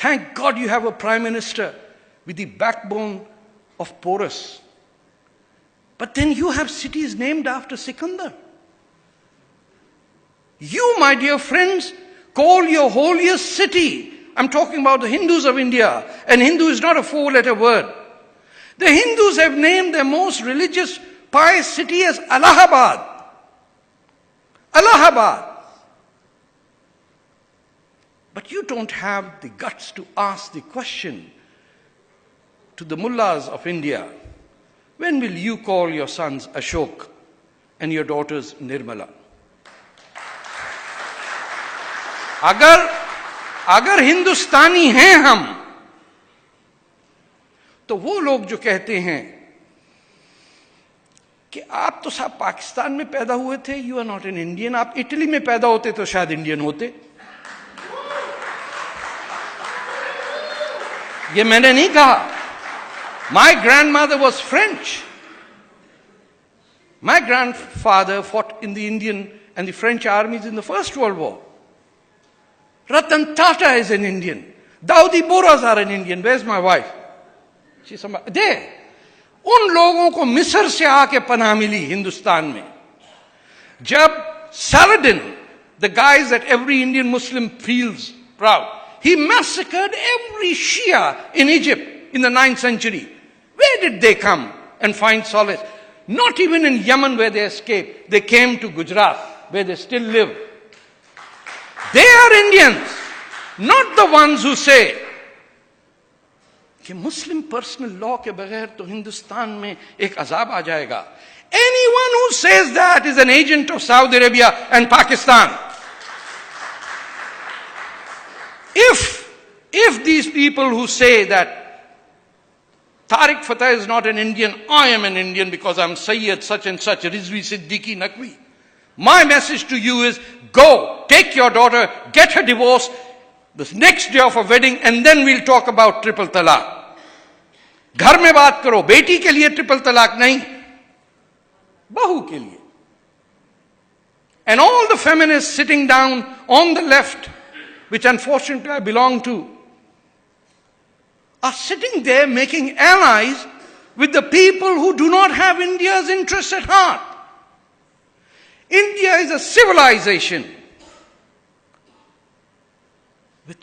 Thank God you have a prime minister with the backbone of Porus. But then you have cities named after Sikandar. You, my dear friends, call your holiest city. I'm talking about the Hindus of India. And Hindu is not a four-letter word. The Hindus have named their most religious, pious city as Allahabad. Allahabad. But you don't have the guts to ask the question to the mullahs of India, when will you call your sons Ashok and your daughters Nirmala? अगर हिंदुस्तानी हैं हम, तो वो लोग जो कहते हैं कि आप तो साहब पाकिस्तान में पैदा हुए थे, you are not an Indian, आप इटली में पैदा होते तो शायद इंडियन होते. ये मैंने नहीं कहा. My grandmother was French. My grandfather fought in the Indian and the French armies in the First World War. Ratan Tata is an Indian. Daudi Boras are an Indian. Where's my wife? She's there. उन लोगों को मिस्र से आके पनाह मिली हिंदुस्तान में. जब Saladin, the guys that every Indian Muslim feels proud, he massacred every Shia in Egypt in the 9th century. Where did they come and find solace? Not even in Yemen where they escaped. They came to Gujarat where they still live. They are Indians, not the ones who say कि मुस्लिम personal law के बगैर तो हिंदुस्तान में एक अजाब आ जाएगा. Anyone who says that is an agent of Saudi Arabia and Pakistan. If these people who say that Tarek Fataha is not an Indian, I am an Indian because I'm Sayyid such and such, Rizvi Siddiqui Naqvi. My message to you is, go, take your daughter, get her divorce, the next day of a wedding, and then we'll talk about triple talaq. घर में बात करो, बेटी के लिए triple तलाक नहीं, बहू के लिए. And all the feminists sitting down on the left, which unfortunately I belong to, are sitting there making allies with the people who do not have India's interests at heart. India is a civilization with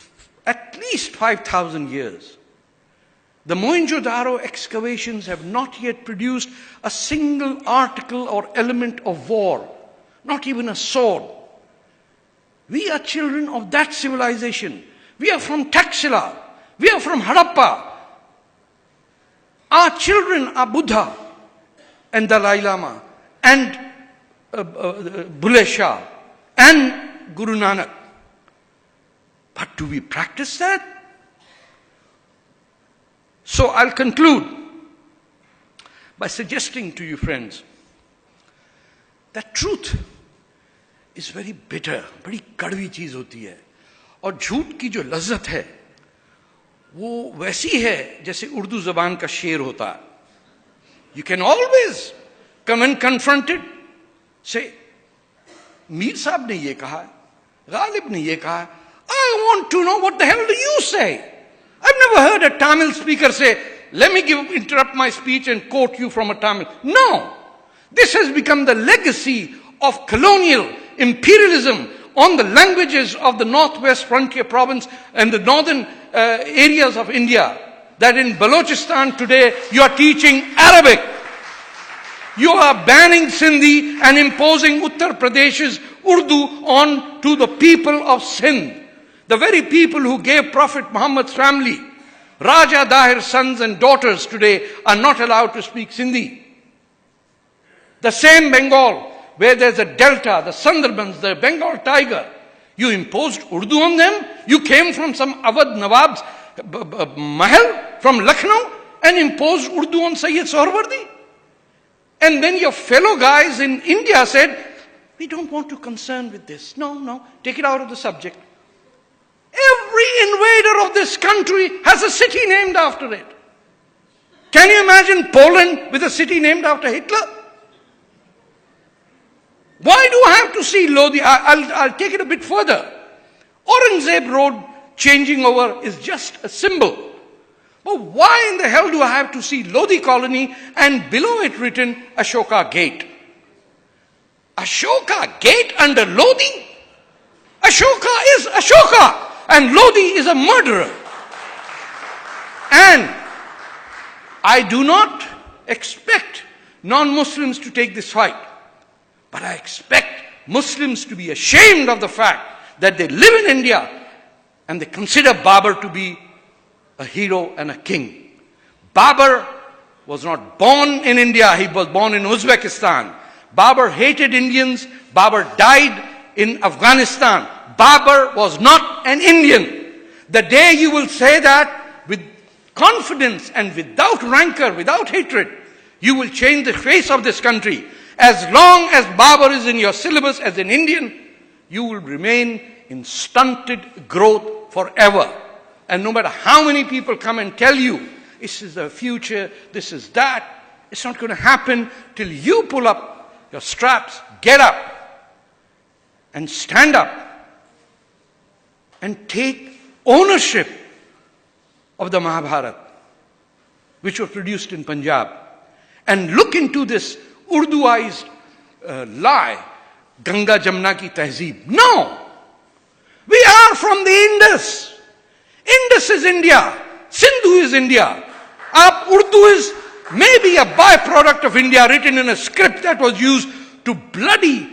at least 5,000 years. The Mohenjo-daro excavations have not yet produced a single article or element of war, not even a sword. We are children of that civilization. We are from Taxila. We are from Harappa. Our children are Buddha and Dalai Lama and Bulle Shah and Guru Nanak. But do we practice that? So I'll conclude by suggesting to you, friends, that truth is very bitter, बड़ी कड़वी चीज होती है. और झूठ की जो लज्जत है वो वैसी है जैसे उर्दू जबान का शेर होता है. You can always come and confront it. Say, Mir साहब ने ये कहा, गालिब ने ये कहा. I want to know what the hell do you say? I've never heard a Tamil speaker say, let me interrupt my speech and quote you from a Tamil. No. This has become the legacy of colonial imperialism on the languages of the northwest frontier province and the northern areas of India. That in Balochistan today, you are teaching Arabic. You are banning Sindhi and imposing Uttar Pradesh's Urdu on to the people of Sindh. The very people who gave Prophet Muhammad's family, Raja Dahir's sons and daughters today are not allowed to speak Sindhi. The same Bengal, where there's a delta, the Sundarbans, the Bengal tiger, you imposed Urdu on them? You came from some Awadh Nawab's mahal from Lucknow and imposed Urdu on Sayyid Sohrawardi? And then your fellow guys in India said, we don't want to concern with this. No, take it out of the subject. Every invader of this country has a city named after it. Can you imagine Poland with a city named after Hitler? Why do I have to see Lodi? I'll take it a bit further. Aurangzeb rode changing over is just a symbol. But why in the hell do I have to see Lodi colony and below it written Ashoka Gate? Ashoka Gate under Lodi? Ashoka is Ashoka and Lodi is a murderer. And I do not expect non-Muslims to take this fight, but I expect Muslims to be ashamed of the fact that they live in India and they consider Babur to be a hero and a king. Babur was not born in India, he was born in Uzbekistan. Babur hated Indians, Babur died in Afghanistan. Babur was not an Indian. The day you will say that with confidence and without rancor, without hatred, you will change the face of this country. As long as Babur is in your syllabus as an Indian, you will remain in stunted growth forever. And no matter how many people come and tell you, this is the future, this is that, it's not going to happen till you pull up your straps, get up, and stand up, and take ownership of the Mahabharata, which was produced in Punjab, and look into this Urduized lie, Ganga Jamna ki Tehzeeb. No! We are from the Indus. Indus is India. Sindhu is India. Urdu is maybe a byproduct of India written in a script that was used to bloody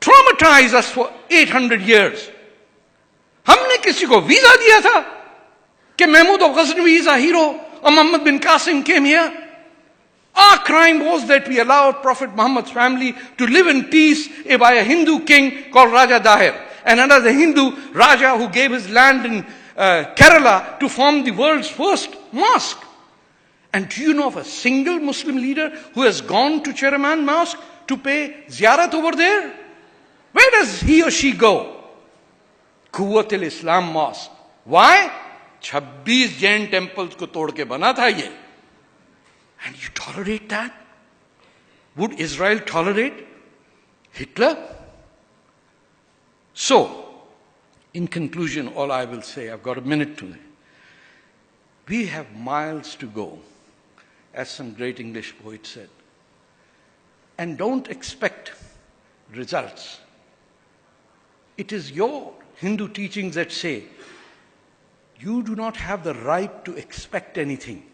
traumatize us for 800 years. हमने किसी को visa दिया था कि Mahmud of Ghaznavi is a hero or Muhammad bin Qasim came here? Our crime was that we allowed Prophet Muhammad's family to live in peace by a Hindu king called Raja Dahir, and another Hindu Raja who gave his land in Kerala to form the world's first mosque. And do you know of a single Muslim leader who has gone to Cheraman Mosque to pay ziyarat over there? Where does he or she go? Quwwat al-Islam Mosque. Why? 26 Jain temples ko tod ke bana tha ye. And you tolerate that? Would Israel tolerate Hitler? So, in conclusion, all I will say, I've got a minute to. We have miles to go, as some great English poet said. And don't expect results. It is your Hindu teachings that say, you do not have the right to expect anything.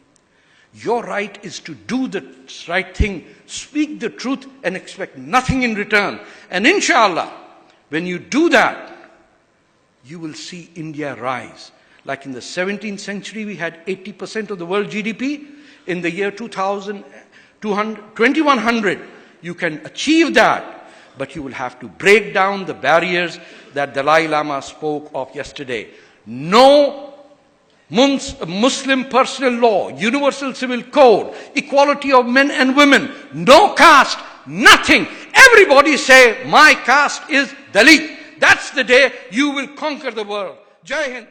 Your right is to do the right thing, speak the truth and expect nothing in return. And inshallah, when you do that, you will see India rise. Like in the 17th century, we had 80% of the world GDP. In the year 2100, you can achieve that, but you will have to break down the barriers that Dalai Lama spoke of yesterday. No Muslim personal law, universal civil code, equality of men and women, no caste, nothing. Everybody say, my caste is Dalit. That's the day you will conquer the world. Jai Hind.